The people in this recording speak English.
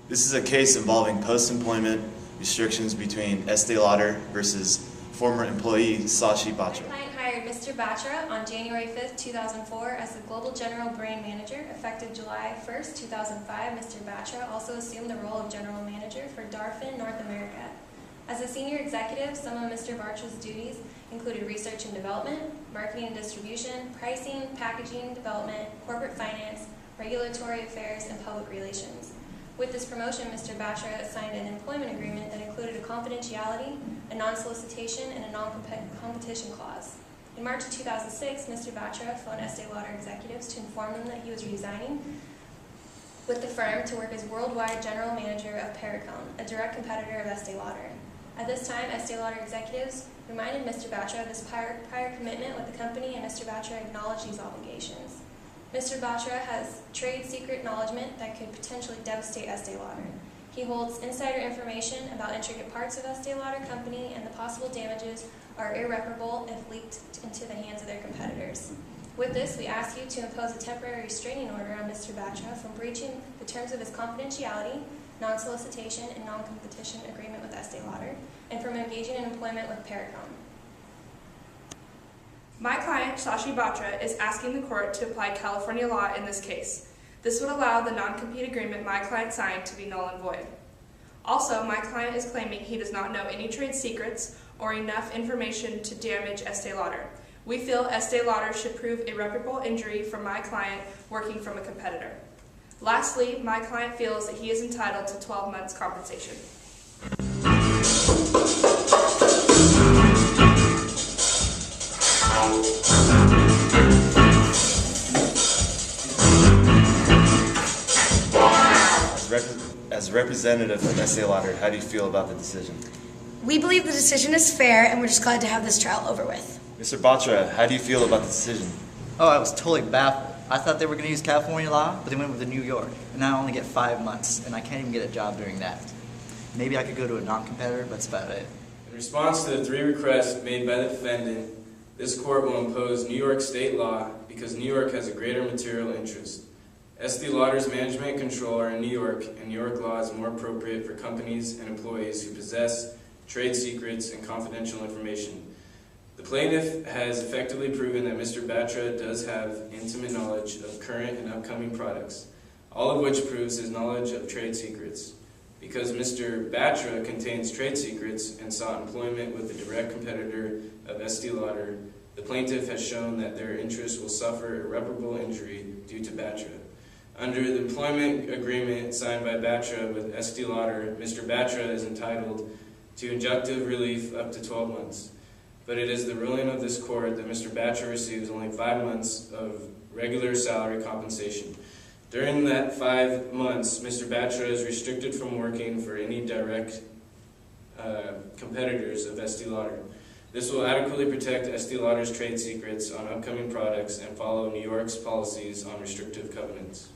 This is a case involving post-employment restrictions between Estee Lauder versus former employee Shashi Batra. My client hired Mr. Batra on January 5th, 2004 as the Global General Brand Manager. Effective July 1st, 2005, Mr. Batra also assumed the role of General Manager for Darfin North America. As a senior executive, some of Mr. Batra's duties included research and development, marketing and distribution, pricing, packaging, development, corporate finance, regulatory affairs, and public relations. With this promotion, Mr. Batra signed an employment agreement that included a confidentiality, a non-solicitation, and a non-competition clause. In March of 2006, Mr. Batra phoned Estee Lauder executives to inform them that he was resigning with the firm to work as worldwide general manager of Perricone, a direct competitor of Estee Lauder. At this time, Estee Lauder executives reminded Mr. Batra of his prior commitment with the company, and Mr. Batra acknowledged these obligations. Mr. Batra has trade secret acknowledgement that could potentially devastate Estee Lauder. He holds insider information about intricate parts of Estee Lauder company, and the possible damages are irreparable if leaked into the hands of their competitors. With this, we ask you to impose a temporary restraining order on Mr. Batra from breaching the terms of his confidentiality, non-solicitation, and non-competition agreement with Estee Lauder, and from engaging in employment with Perricone. My client, Shashi Batra, is asking the court to apply California law in this case. This would allow the non-compete agreement my client signed to be null and void. Also, my client is claiming he does not know any trade secrets or enough information to damage Estee Lauder. We feel Estee Lauder should prove irreparable injury from my client working from a competitor. Lastly, my client feels that he is entitled to 12 months compensation. As representative of Estee Lauder, how do you feel about the decision? We believe the decision is fair, and we're just glad to have this trial over with. Mr. Batra, how do you feel about the decision? Oh, I was totally baffled. I thought they were going to use California law, but they went with the New York. And now I only get 5 months, and I can't even get a job doing that. Maybe I could go to a non-competitor, but that's about it. In response to the 3 requests made by the defendant, this court will impose New York state law because New York has a greater material interest. Estee Lauder's management and control are in New York, and New York law is more appropriate for companies and employees who possess trade secrets and confidential information. The plaintiff has effectively proven that Mr. Batra does have intimate knowledge of current and upcoming products, all of which proves his knowledge of trade secrets. Because Mr. Batra contains trade secrets and sought employment with a direct competitor of Estee Lauder, the plaintiff has shown that their interests will suffer irreparable injury due to Batra. Under the employment agreement signed by Batra with Estee Lauder, Mr. Batra is entitled to injunctive relief up to 12 months. But it is the ruling of this court that Mr. Batra receives only 5 months of regular salary compensation. During that 5 months, Mr. Batra is restricted from working for any direct competitors of Estee Lauder. This will adequately protect Estee Lauder's trade secrets on upcoming products and follow New York's policies on restrictive covenants.